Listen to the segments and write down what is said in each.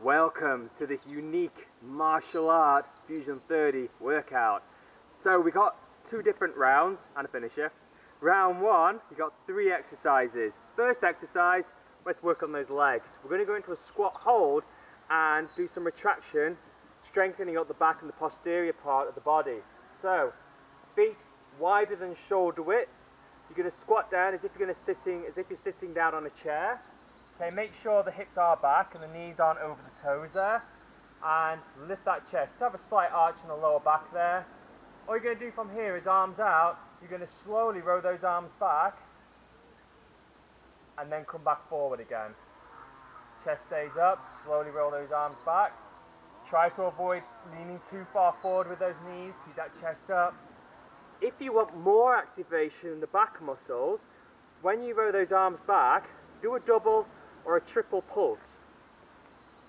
Welcome to this unique martial art Fusion 30 workout. So we got two different rounds and a finisher. Round one, you got 3 exercises. First exercise, let's work on those legs. We're going to go into a squat hold and do some retraction, strengthening up the back and the posterior part of the body. So, feet wider than shoulder width. You're going to squat down as if you're sitting down on a chair. Okay, make sure the hips are back and the knees aren't over the toes there. And lift that chest. Have a slight arch in the lower back there. All you're going to do from here is arms out. You're going to slowly roll those arms back and then come back forward again. Chest stays up, slowly roll those arms back. Try to avoid leaning too far forward with those knees, keep that chest up. If you want more activation in the back muscles, when you roll those arms back, do a double or a triple pulse.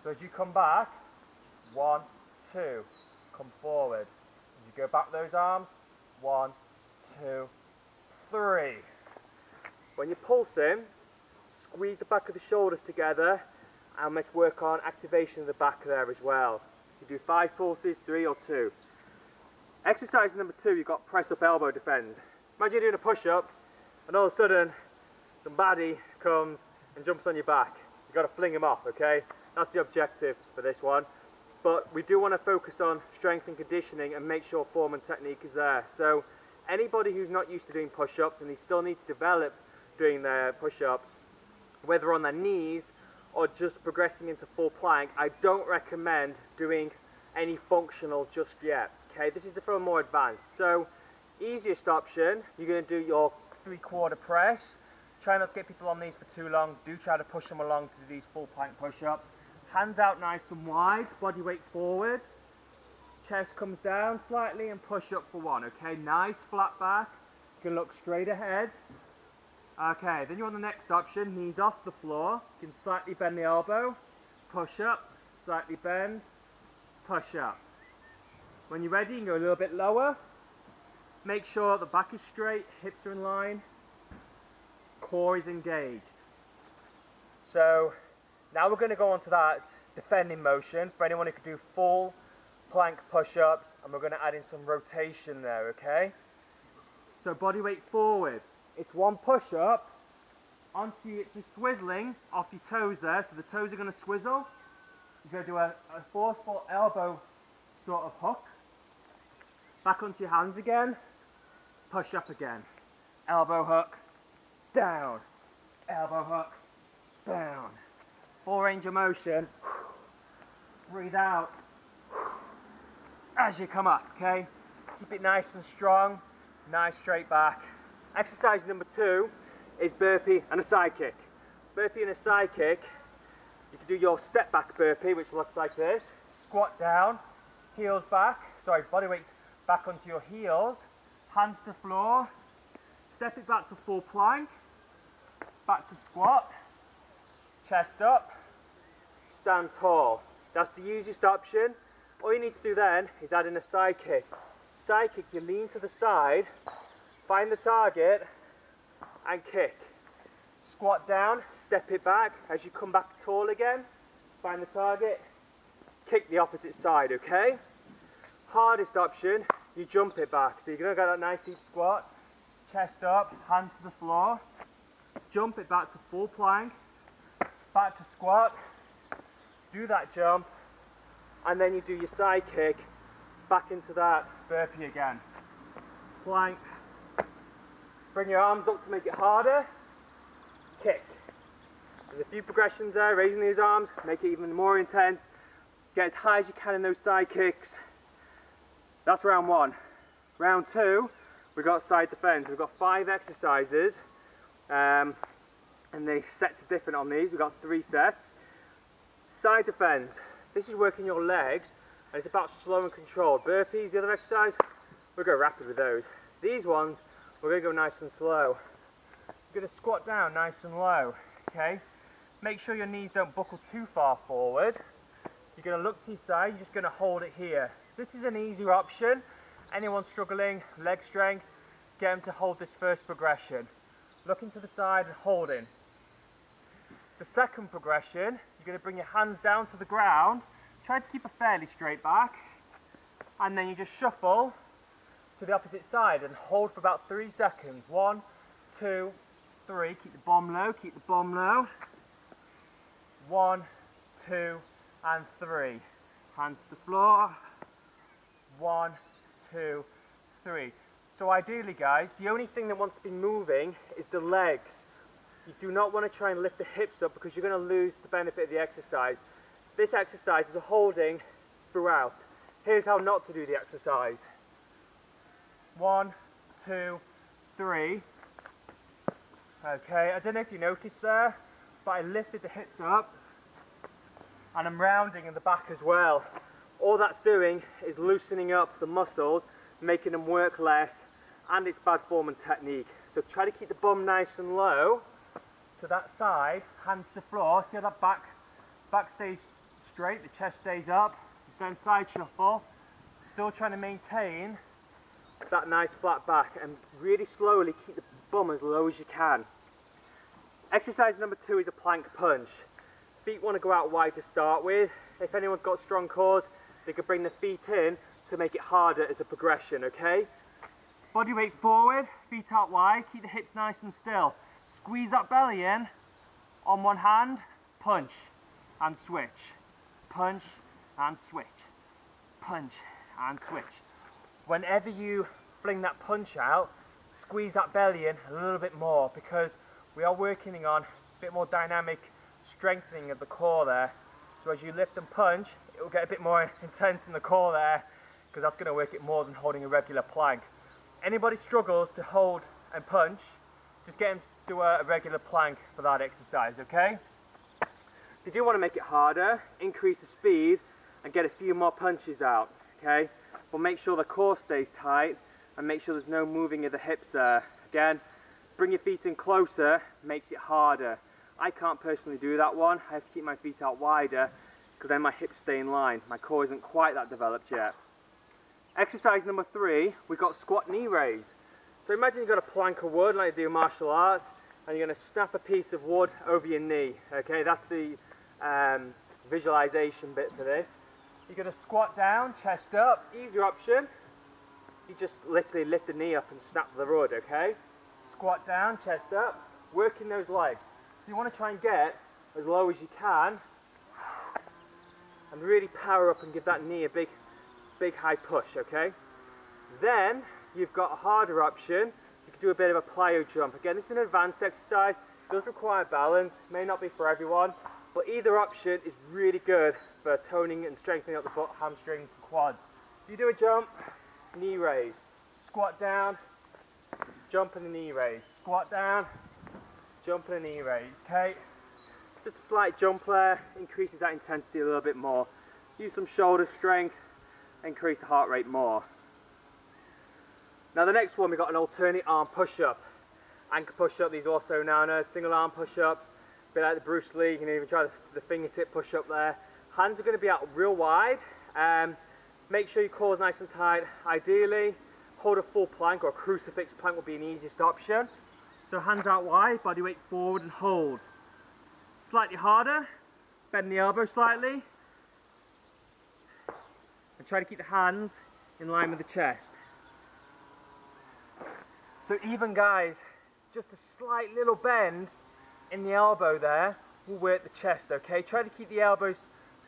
So as you come back, 1, 2, come forward. As you go back with those arms, 1, 2, 3. When you're pulsing, squeeze the back of the shoulders together and let's work on activation of the back there as well. You do 5 pulses, 3 or 2. Exercise number 2, you've got press up elbow defend. Imagine you're doing a push up and all of a sudden some baddie comes and jumps on your back. You've got to fling him off, okay? That's the objective for this one. But we do want to focus on strength and conditioning and make sure form and technique is there. So anybody who's not used to doing push-ups and they still need to develop doing their push-ups, whether on their knees or just progressing into full plank, I don't recommend doing any functional just yet. Okay, this is for more advanced. So easiest option, you're going to do your 3/4 press. Try not to get people on these for too long. Do try to push them along to do these full plank push-ups. Hands out nice and wide, body weight forward. Chest comes down slightly and push up for 1, okay? Nice flat back. You can look straight ahead. Okay, then you're on the next option, knees off the floor. You can slightly bend the elbow, push up, slightly bend, push up. When you're ready, you can go a little bit lower. Make sure the back is straight, hips are in line. Core is engaged. So now we're going to go on to that defending motion for anyone who could do full plank push-ups, and we're going to add in some rotation there, okay? So body weight forward. It's 1 push-up onto you, it's just swizzling off your toes there, so the toes are going to swizzle. You're going to do a forceful elbow sort of hook. Back onto your hands again, push up again. Elbow hook, down, elbow hook, down. Full range of motion. Breathe out as you come up, okay? Keep it nice and strong, nice straight back. Exercise number 2 is burpee and a side kick. Burpee and a side kick, you can do your step back burpee, which looks like this. Squat down, heels back, body weight back onto your heels, hands to floor, step it back to full plank, back to squat, chest up, stand tall. That's the easiest option. All you need to do then is add in a side kick. Side kick, you lean to the side, find the target and kick. Squat down, step it back. As you come back tall again, find the target, kick the opposite side, okay? Hardest option, you jump it back. So you're going to get that nice deep squat, chest up, hands to the floor, jump it back to full plank, back to squat, do that jump, and then you do your side kick back into that burpee again. Plank, bring your arms up to make it harder, kick. There's a few progressions there, raising these arms, make it even more intense, get as high as you can in those side kicks. That's round 1. Round 2, we've got side defense. We've got 5 exercises, and the sets are different on these. We've got 3 sets. Side defense, this is working your legs, and it's about slow and controlled. Burpees, the other exercise, we'll go rapid with those. These ones, we're going to go nice and slow. You're going to squat down nice and low, okay? Make sure your knees don't buckle too far forward. You're going to look to your side, you're just going to hold it here. This is an easier option. Anyone struggling, leg strength, get them to hold this first progression. Looking to the side and holding. The second progression, you're going to bring your hands down to the ground, try to keep a fairly straight back, and then you just shuffle to the opposite side and hold for about 3 seconds. 1, 2, 3, keep the bum low, keep the bum low. 1, 2, and 3. Hands to the floor. 1, 2, 3. So ideally, guys, the only thing that wants to be moving is the legs. You do not want to try and lift the hips up because you're going to lose the benefit of the exercise. This exercise is a holding throughout. Here's how not to do the exercise. 1, 2, 3. Okay, I don't know if you noticed there, but I lifted the hips up and I'm rounding in the back as well. All that's doing is loosening up the muscles, making them work less, and it's bad form and technique. So try to keep the bum nice and low to that side, hands to the floor. See how that back stays straight, the chest stays up, then side shuffle, still trying to maintain that nice flat back and really slowly keep the bum as low as you can. Exercise number 2 is a plank punch. Feet want to go out wide to start with. If anyone's got strong cores, they can bring the feet in to make it harder as a progression, okay? Body weight forward, feet out wide, keep the hips nice and still. Squeeze that belly in on one hand, punch and switch. Punch and switch. Punch and switch. Whenever you fling that punch out, squeeze that belly in a little bit more because we are working on a bit more dynamic strengthening of the core there. So as you lift and punch, it will get a bit more intense in the core there because that's going to work it more than holding a regular plank. Anybody struggles to hold and punch, just get them to do a regular plank for that exercise, okay? If you do want to make it harder, increase the speed and get a few more punches out, okay? But make sure the core stays tight and make sure there's no moving of the hips there. Again, bring your feet in closer, makes it harder. I can't personally do that one. I have to keep my feet out wider because then my hips stay in line. My core isn't quite that developed yet. Exercise number 3, we've got squat knee raise. So imagine you've got a plank of wood like you do in martial arts and you're going to snap a piece of wood over your knee. Okay, that's the visualization bit for this. You're going to squat down, chest up, easier option. You just literally lift the knee up and snap the wood, okay? Squat down, chest up, working those legs. So you want to try and get as low as you can and really power up and give that knee a big high push, okay? Then you've got a harder option. You can do a bit of a plyo jump. Again, this is an advanced exercise. It does require balance, may not be for everyone, but either option is really good for toning and strengthening up the butt, hamstrings, and quads. So you do a jump, knee raise, squat down, jump and a knee raise, squat down, jump and a knee raise, okay? Just a slight jump there, increases that intensity a little bit more. Use some shoulder strength, increase the heart rate more. Now the next one, we've got an alternate arm push-up. Anchor push-up, these are also known as single arm push-ups. A bit like the Bruce Lee, you can even try the fingertip push-up there. Hands are going to be out real wide. Make sure your core is nice and tight. Ideally, hold a full plank or a crucifix plank would be an easiest option. So hands out wide, body weight forward and hold. Slightly harder, bend the elbow slightly. And try to keep the hands in line with the chest. So even guys, just a slight little bend in the elbow there will work the chest, okay? Try to keep the elbows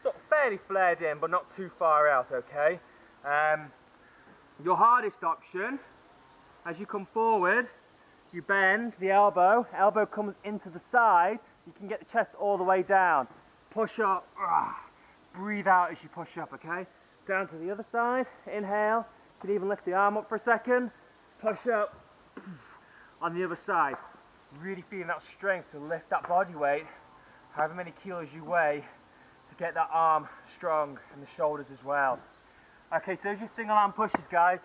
sort of fairly flared in, but not too far out, okay? Your hardest option, as you come forward, you bend the elbow comes into the side, you can get the chest all the way down. Push up, breathe out as you push up, okay? Down to the other side, inhale, you can even lift the arm up for a second, push up, on the other side. Really feeling that strength to lift that body weight, however many kilos you weigh, to get that arm strong and the shoulders as well. Okay, so there's your single arm pushes, guys.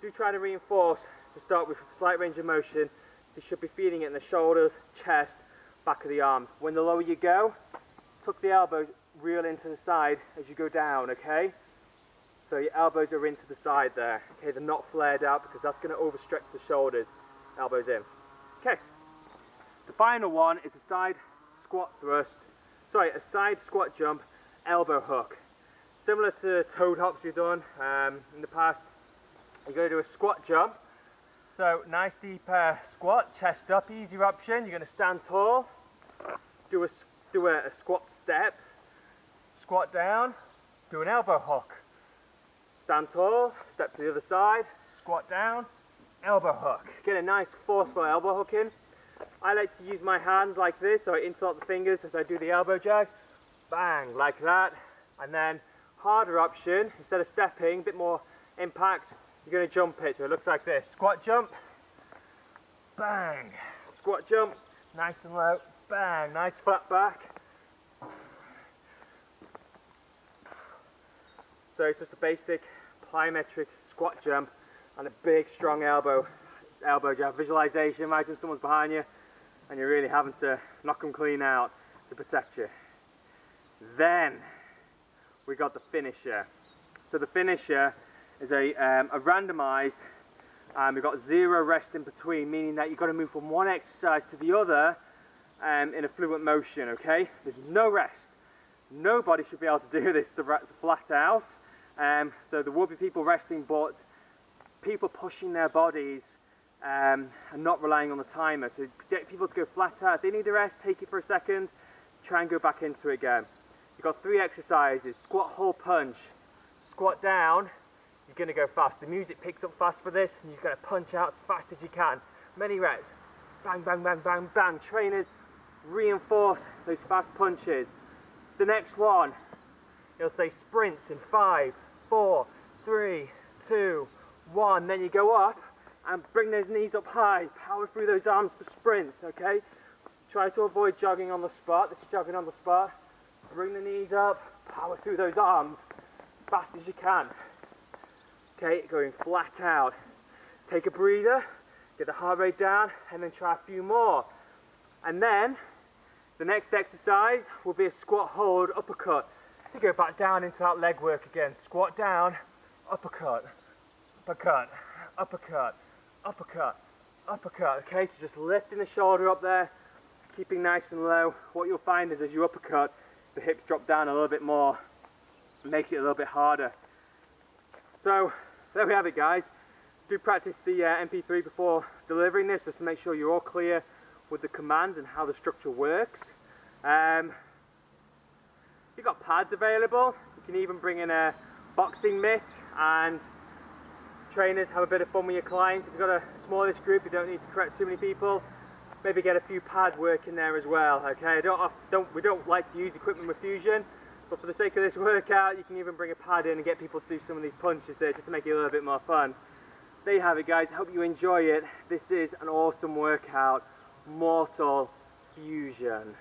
Do try to reinforce to start with slight range of motion. You should be feeling it in the shoulders, chest, back of the arms. When the lower you go, tuck the elbows real into the side as you go down, okay? So your elbows are into the side there, okay? They're not flared out because that's going to overstretch the shoulders. Elbows in. Okay. The final one is a side squat thrust, sorry, a side squat jump, elbow hook. Similar to toad hops we've done in the past. You're going to do a squat jump. So nice deep squat, chest up, easy option. You're going to stand tall, do a squat step, squat down, do an elbow hook. Stand tall, step to the other side, squat down, elbow hook. Get a nice forceful elbow hook in. I like to use my hands like this, so I interlock the fingers as I do the elbow jag. Bang, like that. And then harder option, instead of stepping, a bit more impact, you're going to jump it. So it looks like this. Squat jump, bang. Squat jump, nice and low, bang. Nice flat back. So it's just a basic plyometric squat jump and a big strong elbow jab. Visualization, imagine someone's behind you and you're really having to knock them clean out to protect you. Then we got the finisher. So the finisher is a randomized, we've got 0 rest in between, meaning that you've got to move from one exercise to the other in a fluent motion, okay? There's no rest. Nobody should be able to do this flat out. So there will be people resting, but people pushing their bodies and not relying on the timer. So get people to go flat out. If they need a rest, take it for a second, try and go back into it again. You've got 3 exercises: squat, hold, punch. Squat down, you're going to go fast. The music picks up fast for this, and you're just going to punch out as fast as you can. Many reps. Bang, bang, bang, bang, bang. Trainers, reinforce those fast punches. The next one, it'll say sprints in 5, 4, 3, 2, 1. Then you go up and bring those knees up high. Power through those arms for sprints, okay? Try to avoid jogging on the spot. This is jogging on the spot. Bring the knees up, power through those arms, fast as you can. Okay, going flat out. Take a breather, get the heart rate down, and then try a few more. And then, the next exercise will be a squat, hold, uppercut. So go back down into that leg work again. Squat down, uppercut, uppercut, uppercut, uppercut, uppercut. Okay, so just lifting the shoulder up there, keeping nice and low. What you'll find is as you uppercut, the hips drop down a little bit more. It makes it a little bit harder. So there we have it, guys. Do practice the MP3 before delivering this, just to make sure you're all clear with the commands and how the structure works. You've got pads available. You can even bring in a boxing mitt, and trainers have a bit of fun with your clients. If you've got a smallish group, you don't need to correct too many people. Maybe get a few pad work in there as well, okay? We don't like to use equipment with fusion, but for the sake of this workout, you can even bring a pad in and get people to do some of these punches there just to make it a little bit more fun. There you have it, guys. I hope you enjoy it. This is an awesome workout, Mortal Fusion.